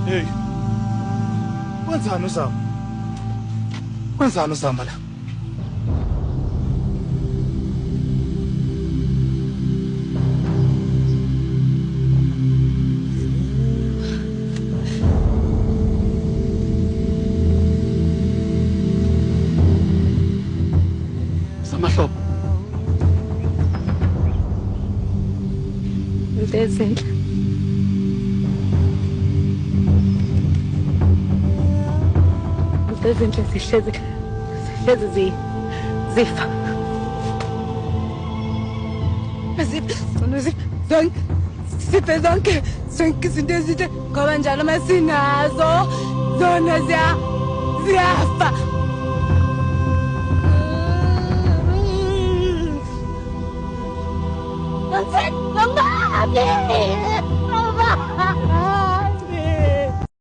Hey, wenzani uzama la? Samahlo. Mtezi. Izinto sihlezi zifa zonke izinto ezithe ngoba njalo masinazo zona ziyafa Mama!